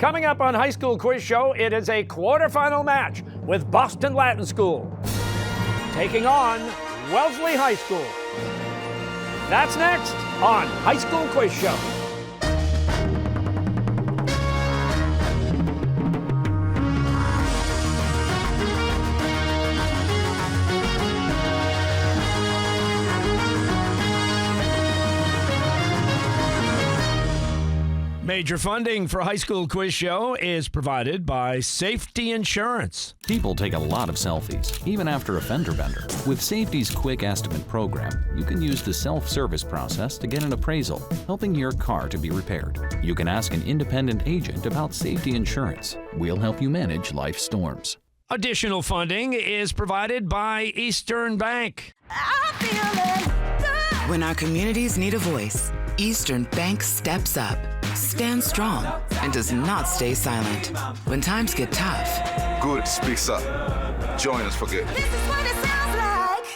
Coming up on High School Quiz Show, it is a quarterfinal match with Boston Latin School taking on Wellesley High School. That's next on High School Quiz Show. Major funding for High School Quiz Show is provided by Safety Insurance. People take a lot of selfies, even after a fender bender. With Safety's Quick Estimate program, you can use the self-service process to get an appraisal, helping your car to be repaired. You can ask an independent agent about Safety Insurance. We'll help you manage life's storms. Additional funding is provided by Eastern Bank. When our communities need a voice, Eastern Bank steps up, stands strong, and does not stay silent. When times get tough, good speaks up. Join us for good. This is what it sounds like.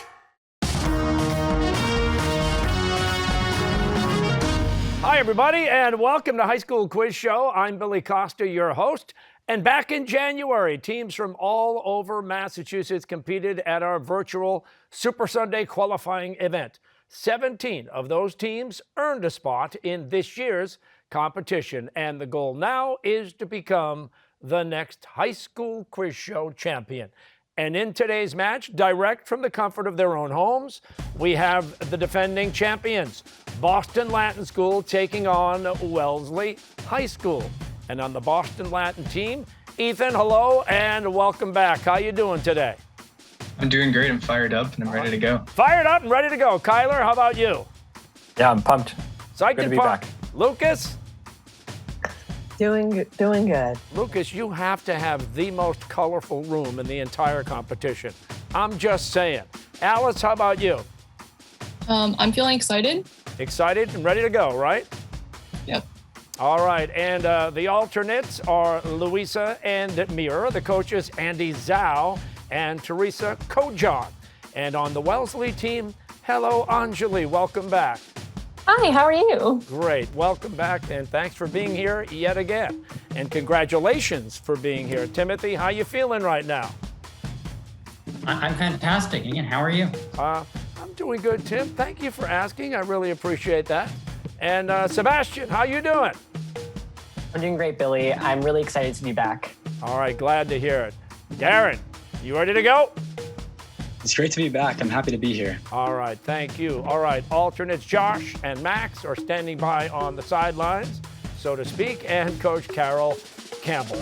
Hi, everybody, and welcome to High School Quiz Show. I'm Billy Costa, your host. And back in January, teams from all over Massachusetts competed at our virtual Super Sunday qualifying event. 17 of those teams earned a spot in this year's competition, and the goal now is to become the next High School Quiz Show champion. And in today's match, direct from the comfort of their own homes, we have the defending champions, Boston Latin School taking on Wellesley High School. And on the Boston Latin team, Ethan, hello and welcome back. How you doing today? I'm doing great. I'm fired up and I'm ready to go. Fired up and ready to go. Kyler, how about you? Yeah, I'm pumped. Psyched Good to and be pumped. back. Lucas? Doing good. Lucas, you have to have the most colorful room in the entire competition. I'm just saying. Alice, how about you? I'm feeling excited. Excited and ready to go, right? Yep. All right, and the alternates are Louisa and Mira. The coaches, Andy Zhao and Teresa Kojon. And on the Wellesley team, hello, Anjali. Welcome back. Hi, how are you? Great. Welcome back, and thanks for being here yet again. And congratulations for being here. Timothy, how you feeling right now? I'm fantastic. Ian, how are you? I'm doing good, Tim. Thank you for asking. I really appreciate that. And Sebastian, how you doing? I'm doing great, Billy. I'm really excited to be back. All right, glad to hear it. Darren, you ready to go? It's great to be back. I'm happy to be here. All right, thank you. All right, alternates Josh and Max are standing by on the sidelines, so to speak, and Coach Carol Campbell.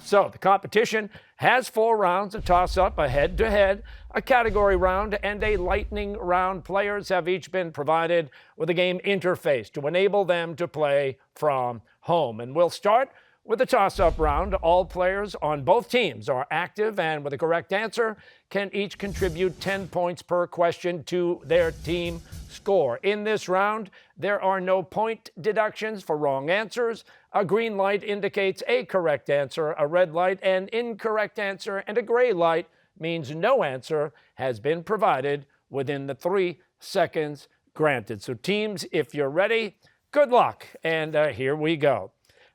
So the competition has 4 rounds, a toss-up, a head-to-head, a category round, and a lightning round. Players have each been provided with a game interface to enable them to play from home. And we'll start with the toss-up round. All players on both teams are active, and with a correct answer, can each contribute 10 points per question to their team score. In this round, there are no point deductions for wrong answers. A green light indicates a correct answer, a red light an incorrect answer, and a gray light means no answer has been provided within the 3 seconds granted. So teams, if you're ready, good luck. And here we go.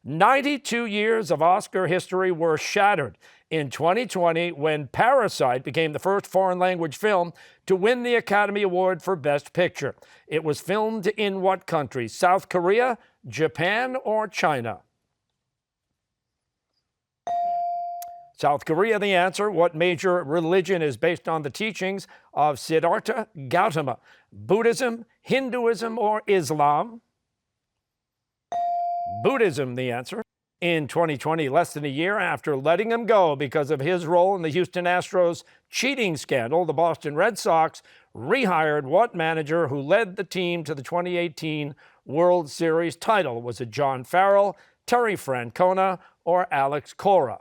92 years of Oscar history were shattered in 2020 when Parasite became the first foreign language film to win the Academy Award for Best Picture. It was filmed in what country? South Korea, Japan, or China? South Korea, the answer. What major religion is based on the teachings of Siddhartha Gautama? Buddhism, Hinduism, or Islam? Buddhism, the answer. In 2020, less than a year after letting him go because of his role in the Houston Astros cheating scandal, the Boston Red Sox rehired what manager who led the team to the 2018 World Series title? Was it John Farrell, Terry Francona, or Alex Cora?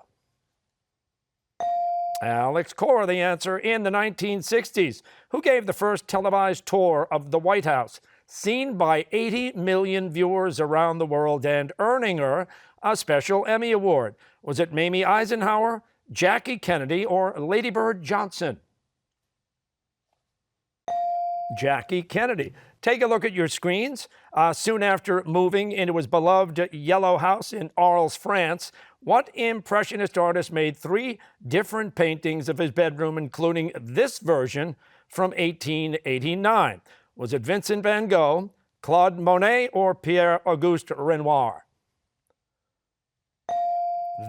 Alex Cora, the answer. In the 1960s, who gave the first televised tour of the White House? Seen by 80 million viewers around the world and earning her a special Emmy Award. Was it Mamie Eisenhower, Jackie Kennedy, or Lady Bird Johnson? Jackie Kennedy. Take a look at your screens. Soon after moving into his beloved yellow house in Arles, France, what Impressionist artist made 3 different paintings of his bedroom, including this version from 1889? Was it Vincent van Gogh, Claude Monet, or Pierre-Auguste Renoir?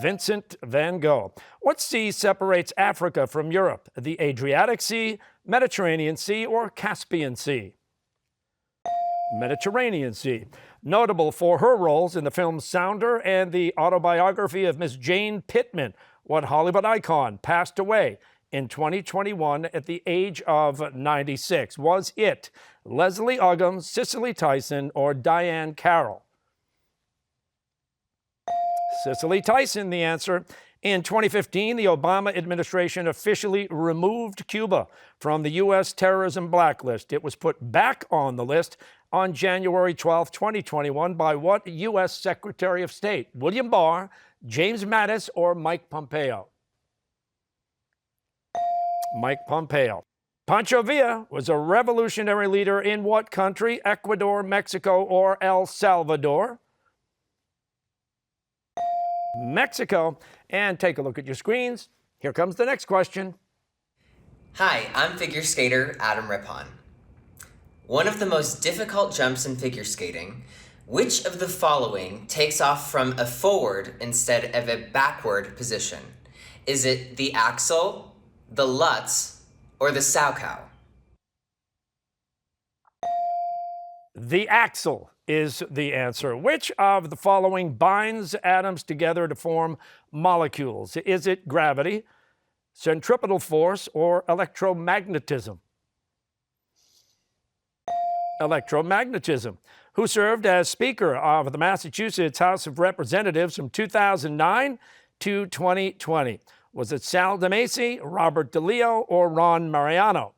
Vincent van Gogh. What sea separates Africa from Europe? The Adriatic Sea, Mediterranean Sea, or Caspian Sea? Mediterranean Sea. Notable for her roles in the film Sounder and the autobiography of Miss Jane Pittman, what Hollywood icon passed away in 2021 at the age of 96? Was it Leslie Uggams, Cicely Tyson, or Diane Carroll? Cicely Tyson, the answer. In 2015, the Obama administration officially removed Cuba from the U.S. terrorism blacklist. It was put back on the list on January 12, 2021 by what U.S. Secretary of State? William Barr, James Mattis, or Mike Pompeo? Mike Pompeo. Pancho Villa was a revolutionary leader in what country? Ecuador, Mexico, or El Salvador? Mexico. And take a look at your screens. Here comes the next question. Hi, I'm figure skater Adam Rippon. One of the most difficult jumps in figure skating, which of the following takes off from a forward instead of a backward position? Is it the axel, the lutz, or the saukow? The axle is the answer. Which of the following binds atoms together to form molecules? Is it gravity, centripetal force, or electromagnetism? Electromagnetism. Who served as Speaker of the Massachusetts House of Representatives from 2009 to 2020? Was it Sal DeMacy, Robert DeLeo, or Ron Mariano?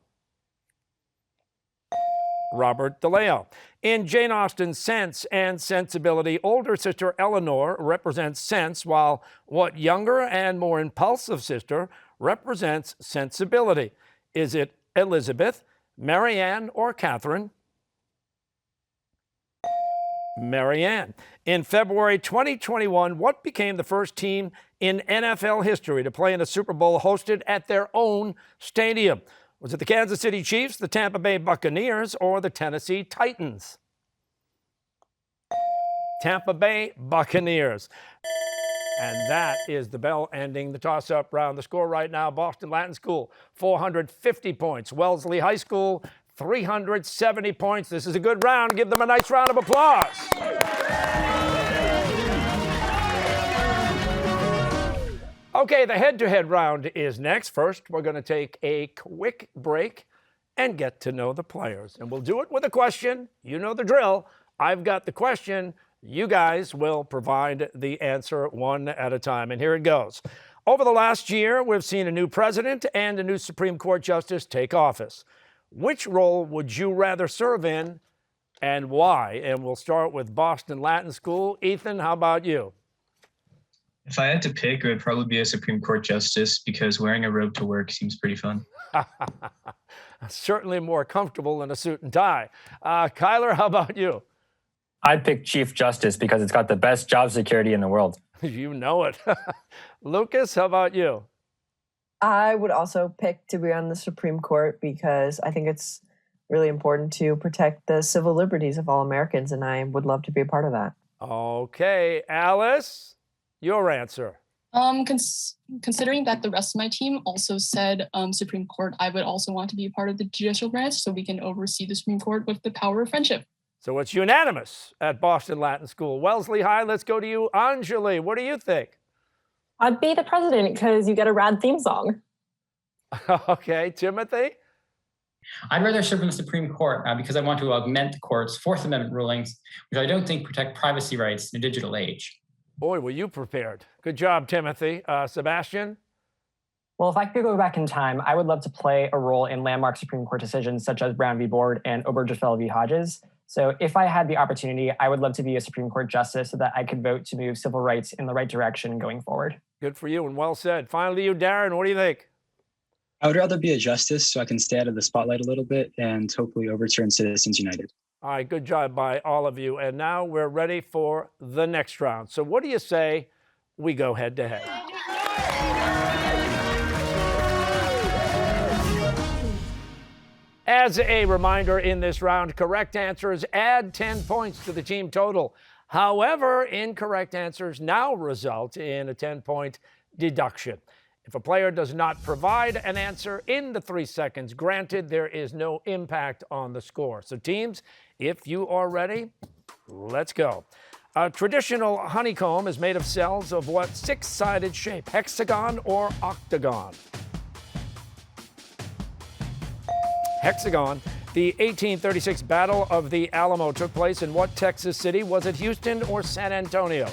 Robert DeLeo. In Jane Austen's Sense and Sensibility, older sister Eleanor represents sense, while what younger and more impulsive sister represents sensibility? Is it Elizabeth, Marianne, or Catherine? Marianne. In February 2021, what became the first team in NFL history to play in a Super Bowl hosted at their own stadium? Was it the Kansas City Chiefs, the Tampa Bay Buccaneers, or the Tennessee Titans? Tampa Bay Buccaneers. And that is the bell ending the toss-up round. The score right now, Boston Latin School, 450 points. Wellesley High School, 370 points. This is a good round. Give them a nice round of applause. Okay, the head-to-head round is next. First, we're going to take a quick break and get to know the players. And we'll do it with a question. You know the drill. I've got the question. You guys will provide the answer one at a time. And here it goes. Over the last year, we've seen a new president and a new Supreme Court justice take office. Which role would you rather serve in and why? And we'll start with Boston Latin School. Ethan, how about you? If I had to pick, it would probably be a Supreme Court justice because wearing a robe to work seems pretty fun. Certainly more comfortable than a suit and tie. Kyler, how about you? I'd pick Chief Justice because it's got the best job security in the world. You know it. Lucas, how about you? I would also pick to be on the Supreme Court because I think it's really important to protect the civil liberties of all Americans, and I would love to be a part of that. Okay, Alice, your answer. Considering that the rest of my team also said Supreme Court, I would also want to be a part of the judicial branch so we can oversee the Supreme Court with the power of friendship. So it's unanimous at Boston Latin School. Wellesley High, let's go to you. Anjali, what do you think? I'd be the president because you get a rad theme song. Okay, Timothy? I'd rather serve in the Supreme Court because I want to augment the court's Fourth Amendment rulings, which I don't think protect privacy rights in a digital age. Boy, were you prepared. Good job, Timothy. Sebastian? Well, if I could go back in time, I would love to play a role in landmark Supreme Court decisions such as Brown v. Board and Obergefell v. Hodges. So if I had the opportunity, I would love to be a Supreme Court justice so that I could vote to move civil rights in the right direction going forward. Good for you and well said. Finally, you, Darren, what do you think? I would rather be a justice so I can stay out of the spotlight a little bit and hopefully overturn Citizens United. All right, good job by all of you. And now we're ready for the next round. So what do you say we go head to head? As a reminder, in this round, correct answers add 10 points to the team total. However, incorrect answers now result in a 10-point deduction. If a player does not provide an answer in the 3 seconds granted, there is no impact on the score. So teams, if you are ready, let's go. A traditional honeycomb is made of cells of what 6-sided shape? Hexagon or octagon? Hexagon. The 1836 Battle of the Alamo took place in what Texas city? Was it Houston or San Antonio?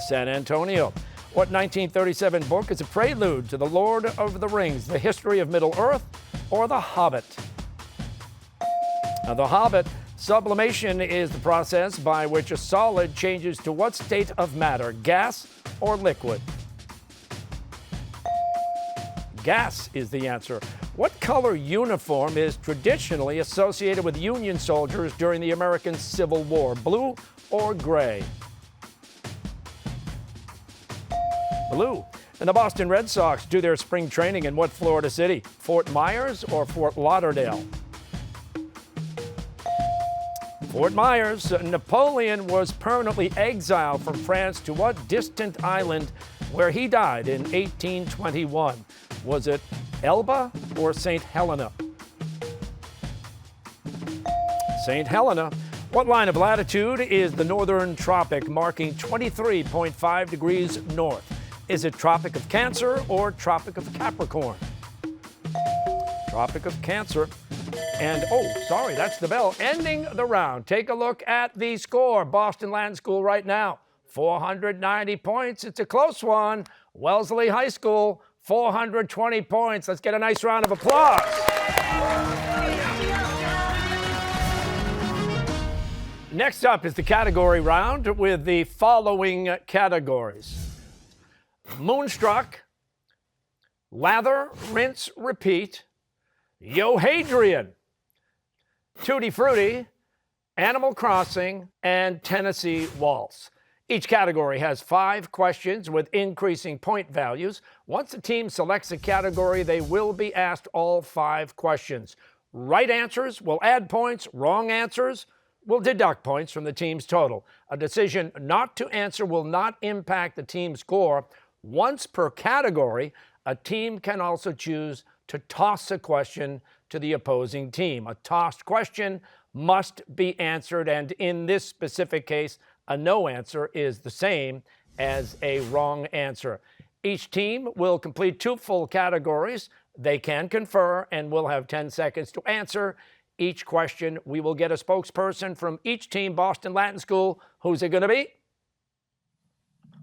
San Antonio. What 1937 book is a prelude to The Lord of the Rings, The History of Middle-earth, or The Hobbit? Now, The Hobbit. Sublimation is the process by which a solid changes to what state of matter, gas or liquid? Gas is the answer. What color uniform is traditionally associated with Union soldiers during the American Civil War, blue or gray? Blue. And the Boston Red Sox do their spring training in what Florida city? Fort Myers or Fort Lauderdale? Fort Myers. Napoleon was permanently exiled from France to what distant island where he died in 1821? Was it Elba or St. Helena? St. Helena. What line of latitude is the northern tropic marking 23.5 degrees north? Is it Tropic of Cancer or Tropic of Capricorn? Tropic of Cancer. And, oh, sorry, that's the bell. Ending the round. Take a look at the score. Boston Latin School right now, 490 points. It's a close one. Wellesley High School, 420 points. Let's get a nice round of applause. Next up is the category round with the following categories. Moonstruck, Lather, Rinse, Repeat, Yo Hadrian, Tutti Frutti, Animal Crossing, and Tennessee Waltz. Each category has 5 questions with increasing point values. Once a team selects a category, they will be asked all 5 questions. Right answers will add points. Wrong answers will deduct points from the team's total. A decision not to answer will not impact the team's score. Once per category, a team can also choose to toss a question to the opposing team. A tossed question must be answered, and in this specific case, a no answer is the same as a wrong answer. Each team will complete 2 full categories. They can confer and will have 10 seconds to answer each question. We will get a spokesperson from each team. Boston Latin School, who's it going to be?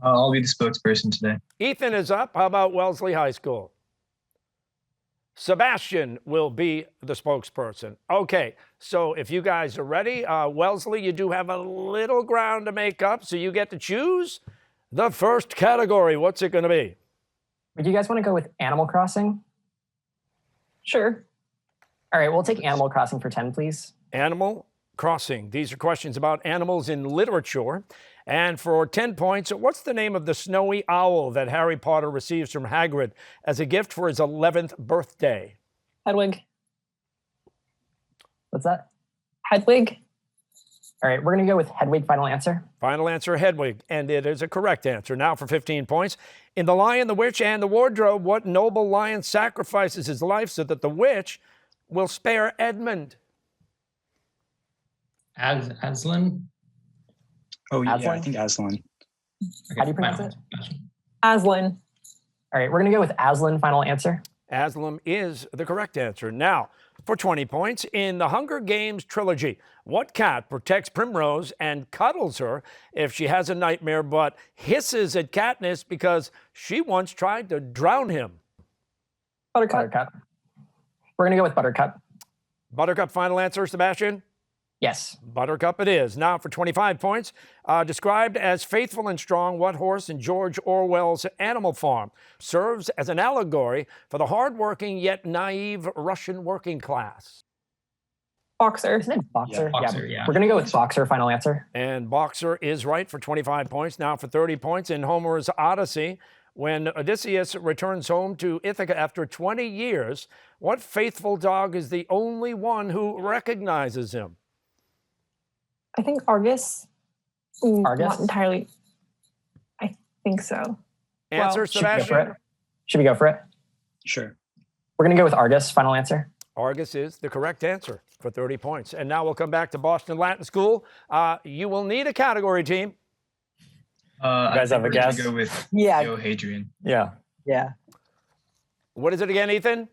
I'll be the spokesperson today. Ethan is up. How about Wellesley High School? Sebastian will be the spokesperson. Okay, so if you guys are ready, Wellesley, you do have a little ground to make up, so you get to choose the first category. What's it going to be? Would you guys want to go with Animal Crossing? Sure. All right, we'll take Animal Crossing for 10, please. Animal Crossing. These are questions about animals in literature. And for 10 points, what's the name of the snowy owl that Harry Potter receives from Hagrid as a gift for his 11th birthday? Hedwig. What's that? Hedwig. All right, we're going to go with Hedwig, final answer. Final answer, Hedwig, and it is a correct answer. Now for 15 points. In The Lion, the Witch, and the Wardrobe, what noble lion sacrifices his life so that the witch will spare Edmund? Aslan? Oh, yeah, Aslan? I think Aslan. How do you pronounce it? Aslan. All right, we're going to go with Aslan, final answer. Aslan is the correct answer. Now, for 20 points, in the Hunger Games trilogy, what cat protects Primrose and cuddles her if she has a nightmare but hisses at Katniss because she once tried to drown him? Buttercup. We're going to go with Buttercup. Buttercup, final answer, Sebastian? Yes. Buttercup it is. Now for 25 points, described as faithful and strong, what horse in George Orwell's Animal Farm serves as an allegory for the hardworking yet naive Russian working class? Boxer. Isn't it boxer? Boxer, yeah. We're going to go with boxer, final answer. And boxer is right for 25 points. Now for 30 points in Homer's Odyssey. When Odysseus returns home to Ithaca after 20 years, what faithful dog is the only one who recognizes him? I think Argus. Argus? Not entirely. I think so. Answer, Sebastian? Should we go for it? Sure. We're going to go with Argus, final answer. Argus is the correct answer for 30 points. And now we'll come back to Boston Latin School. You will need a category, team. You guys have a guess? Go with Yo Hadrian. Yeah. What is it again, Ethan?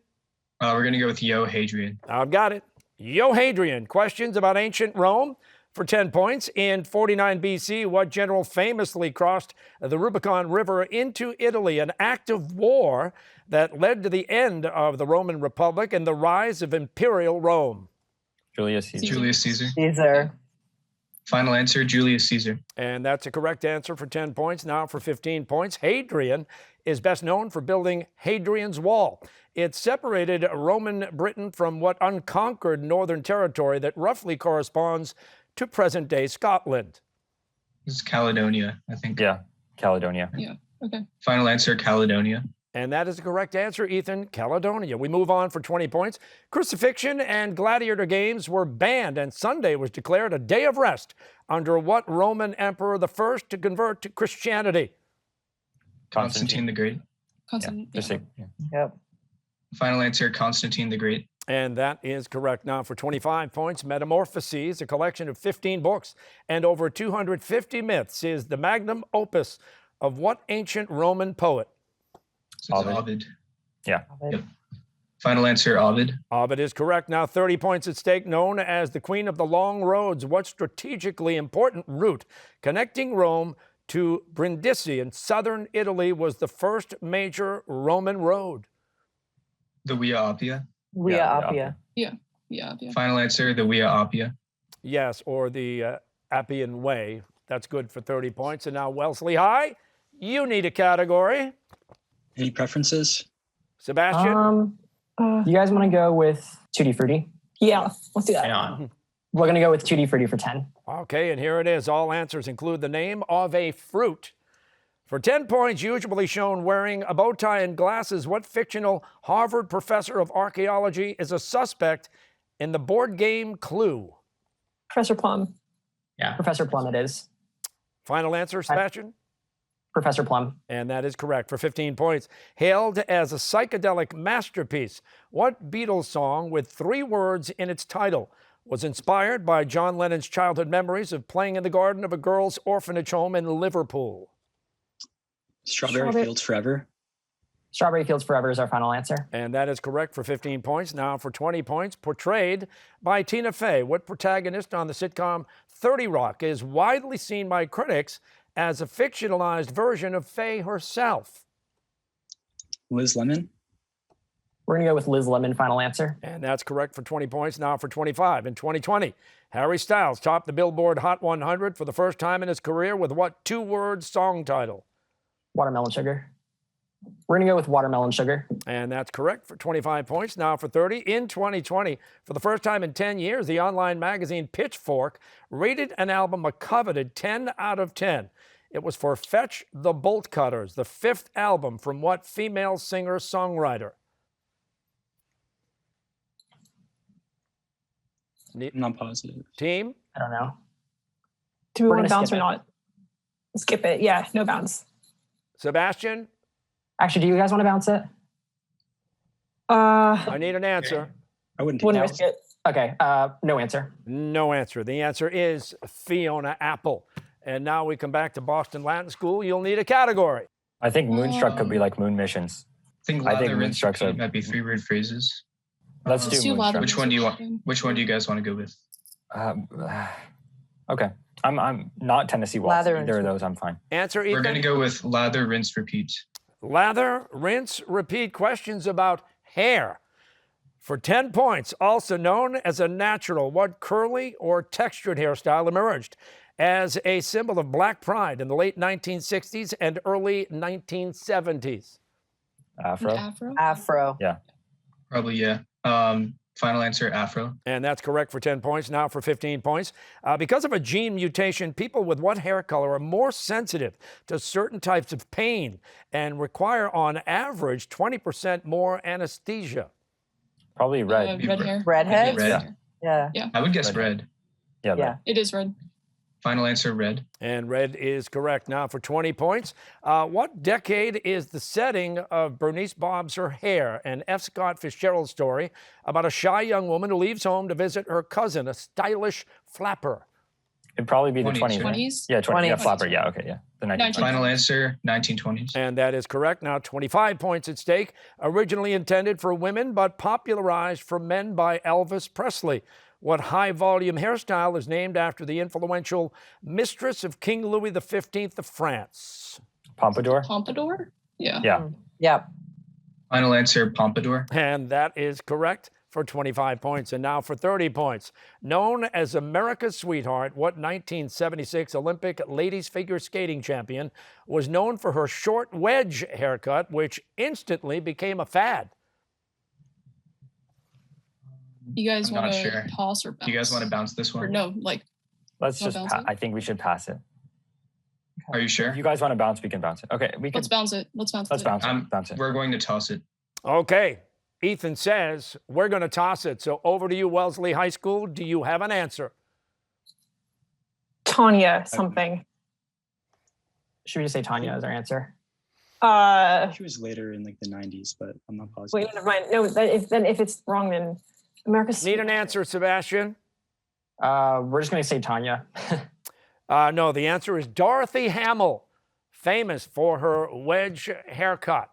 We're going to go with Yo Hadrian. I've got it. Yo Hadrian. Questions about ancient Rome for 10 points. In 49 BC, what general famously crossed the Rubicon River into Italy, an act of war that led to the end of the Roman Republic and the rise of imperial Rome? Julius Caesar. Julius Caesar. Caesar. Final answer, Julius Caesar. And that's a correct answer for 10 points. Now for 15 points. Hadrian is best known for building Hadrian's Wall. It separated Roman Britain from what unconquered northern territory that roughly corresponds to present-day Scotland. This is Caledonia, I think. Yeah, Caledonia. Yeah, okay. Final answer, Caledonia. And that is the correct answer, Ethan. Caledonia. We move on for 20 points. Crucifixion and gladiator games were banned, and Sunday was declared a day of rest under what Roman emperor, the first to convert to Christianity? Constantine the Great. Yep. Final answer, Constantine the Great. And that is correct. Now for 25 points, Metamorphoses, a collection of 15 books and over 250 myths, is the magnum opus of what ancient Roman poet? So it's Ovid. Yeah. Yep. Final answer, Ovid. Ovid is correct. Now 30 points at stake. Known as the Queen of the Long Roads, what strategically important route connecting Rome to Brindisi in southern Italy was the first major Roman road? The Via Appia. Via Appia. Yeah. Final answer, the Via Appia. Yes, or the Appian Way. That's good for 30 points. And now Wellesley High, you need a category. Any preferences? Sebastian? You guys want to go with Tutti Frutti? Yeah, let's do that. Hang on. We're going to go with Tutti Frutti for 10. Okay, and here it is. All answers include the name of a fruit. For 10 points, usually shown wearing a bow tie and glasses, what fictional Harvard professor of archaeology is a suspect in the board game Clue? Professor Plum. Yeah. Professor Plum it is. Final answer, Sebastian? Professor Plum. And that is correct for 15 points. Hailed as a psychedelic masterpiece, what Beatles song with 3 words in its title was inspired by John Lennon's childhood memories of playing in the garden of a girls' orphanage home in Liverpool? Strawberry Fields Forever. Strawberry Fields Forever is our final answer. And that is correct for 15 points. Now for 20 points, portrayed by Tina Fey, what protagonist on the sitcom 30 Rock is widely seen by critics as a fictionalized version of Fey herself? Liz Lemon. We're going to go with Liz Lemon, final answer. And that's correct for 20 points. Now for 25. In 2020, Harry Styles topped the Billboard Hot 100 for the first time in his career with what 2-word song title? Watermelon Sugar. We're going to go with Watermelon Sugar. And that's correct for 25 points. Now for 30. In 2020, for the first time in 10 years, the online magazine Pitchfork rated an album a coveted 10 out of 10. It was for Fetch the Bolt Cutters, the 5th album from what female singer-songwriter? I'm not positive. Team? I don't know. Do we We're want to gonna bounce skip or it. not? Skip it. Yeah, no bounce. Sebastian? Actually, do you guys want to bounce it? I need an answer. I wouldn't Wouldn't take risk it. Okay, no answer. No answer. The answer is Fiona Apple. And now we come back to Boston Latin School. You'll need a category. I think Moonstruck could be like Moon Missions. I think Moonstruck's a... might be 3-word phrases. Let's do Moonstruck. Which one do you want? Which one do you guys want to go with? Okay. I'm not Tennessee Waltz. Lather, Either of those, I'm fine. Answer, Ethan? We're going to go with lather, rinse, repeat. Lather, rinse, repeat. Questions about hair. For 10 points, also known as a natural, what curly or textured hairstyle emerged as a symbol of black pride in the late 1960s and early 1970s? Afro? Afro. Yeah. Probably, yeah. Final answer, Afro. And that's correct for 10 points. Now for 15 points. Because of a gene mutation, people with what hair color are more sensitive to certain types of pain and require, on average, 20% more anesthesia? Probably red. Red hair. Redheads? Red. Yeah. I would guess red. Yeah, Yeah. red. It is red. Final answer, red. And red is correct. Now for 20 points. What decade is the setting of Bernice Bobs Her Hair, an F. Scott Fitzgerald story about a shy young woman who leaves home to visit her cousin, a stylish flapper? It'd probably be the 20s, 20s. 20s? Yeah, 20. Yeah, 20s. flapper. Yeah, okay, yeah. The 1920s. Final answer, 1920s. And that is correct. Now 25 points at stake. Originally intended for women, but popularized for men by Elvis Presley. What high-volume hairstyle is named after the influential mistress of King Louis XV of France? Pompadour? Pompadour? Yeah. Yeah. Yeah. Final answer, Pompadour. And that is correct for 25 points. And now for 30 points. Known as America's Sweetheart, what 1976 Olympic ladies figure skating champion was known for her short wedge haircut, which instantly became a fad? You guys I'm want not to sure. toss or bounce? Do you guys want to bounce this Or one? no, like, Let's Wanna just, bounce it? I think we should pass it. Are you sure? If you guys want to bounce, we can bounce it. Okay, we can. let's bounce it. Let's bounce Let's it. bounce it. Bounce it. We're going to toss it. Okay. Ethan says we're going to toss it. So over to you, Wellesley High School. Do you have an answer? Tanya something. Should we just say Tanya as our answer? She was later in like the 90s, but I'm not positive. Wait, never mind. No, if it's wrong, then America's. Need an answer, Sebastian? We're just going to say Tanya. No, the answer is Dorothy Hamill, famous for her wedge haircut.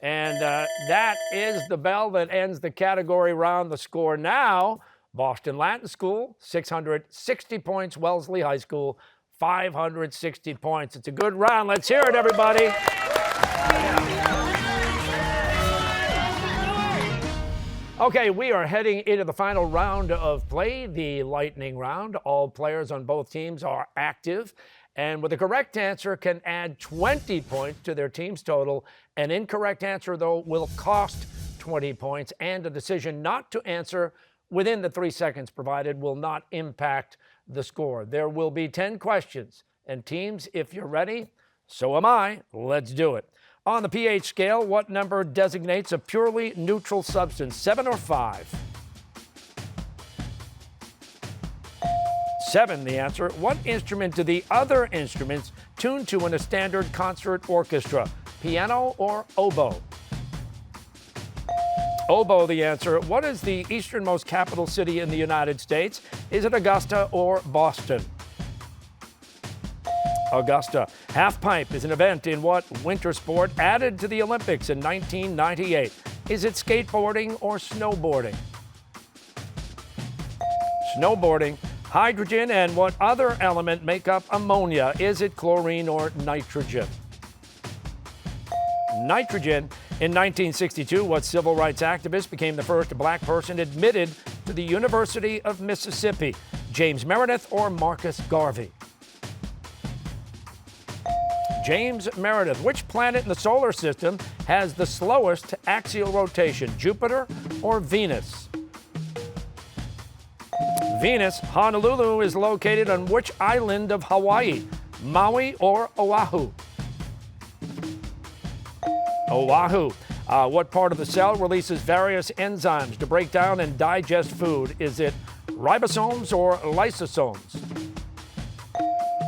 And that is the bell that ends the category round. The score now, Boston Latin School, 660 points. Wellesley High School, 560 points. It's a good round. Let's hear it, everybody. Okay, we are heading into the final round of play, the lightning round. All players on both teams are active, and with a correct answer can add 20 points to their team's total. An incorrect answer, though, will cost 20 points, and a decision not to answer within the 3 seconds provided will not impact the score. There will be 10 questions, and teams, if you're ready, so am I. Let's do it. On the pH scale, what number designates a purely neutral substance, 7 or 5? 7, the answer. What instrument do the other instruments tune to in a standard concert orchestra, piano or oboe? Oboe, the answer. What is the easternmost capital city in the United States? Is it Augusta or Boston? Augusta. Half pipe is an event in what winter sport added to the Olympics in 1998? Is it skateboarding or snowboarding? Snowboarding. Hydrogen and what other element make up ammonia? Is it chlorine or nitrogen? Nitrogen. In 1962, what civil rights activist became the first black person admitted to the University of Mississippi? James Meredith or Marcus Garvey? James Meredith. Which planet in the solar system has the slowest axial rotation, Jupiter or Venus? Venus. Honolulu is located on which island of Hawaii, Maui or Oahu? Oahu. What part of the cell releases various enzymes to break down and digest food? Is it ribosomes or lysosomes?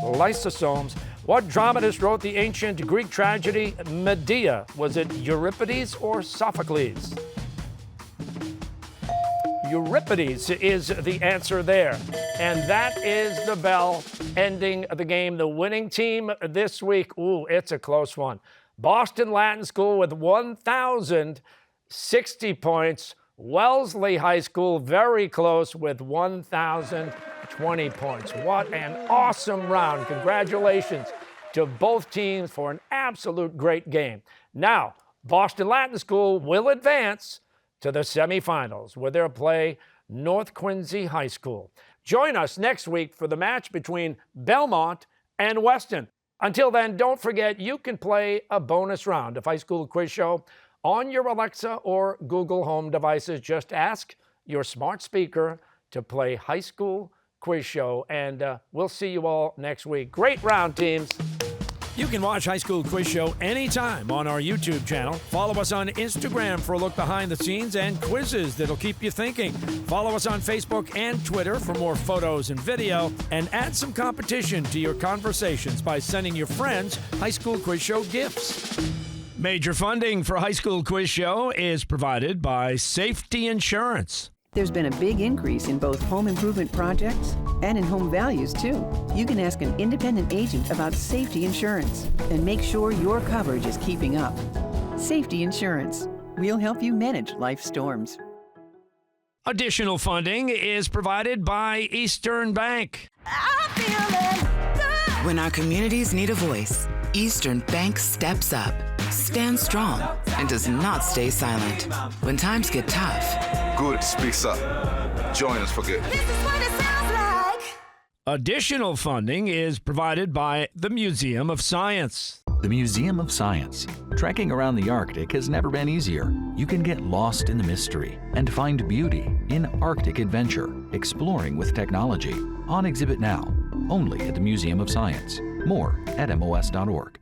Lysosomes. What dramatist wrote the ancient Greek tragedy Medea? Was it Euripides or Sophocles? Euripides is the answer there. And that is the bell ending the game. The winning team this week, ooh, it's a close one. Boston Latin School with 1,060 points. Wellesley High School very close with 1,020 points. What an awesome round. Congratulations to both teams for an absolute great game. Now, Boston Latin School will advance to the semifinals where they'll play North Quincy High School. Join us next week for the match between Belmont and Weston. Until then, don't forget you can play a bonus round of High School Quiz Show on your Alexa or Google Home devices. Just ask your smart speaker to play High School Quiz Show. And we'll see you all next week. Great round, teams. You can watch High School Quiz Show anytime on our YouTube channel. Follow us on Instagram for a look behind the scenes and quizzes that'll keep you thinking. Follow us on Facebook and Twitter for more photos and video. And add some competition to your conversations by sending your friends High School Quiz Show gifts. Major funding for High School Quiz Show is provided by Safety Insurance. There's been a big increase in both home improvement projects and in home values, too. You can ask an independent agent about safety insurance and make sure your coverage is keeping up. Safety Insurance. We'll help you manage life's storms. Additional funding is provided by Eastern Bank. When our communities need a voice, Eastern Bank steps up, stands strong, and does not stay silent. When times get tough, Good speaks up. Join us for good. Additional funding is provided by the Museum of Science. The Museum of Science. Trekking around the Arctic has never been easier. You can get lost in the mystery and find beauty in Arctic adventure, exploring with technology. On exhibit now, only at the Museum of Science. More at MOS.org.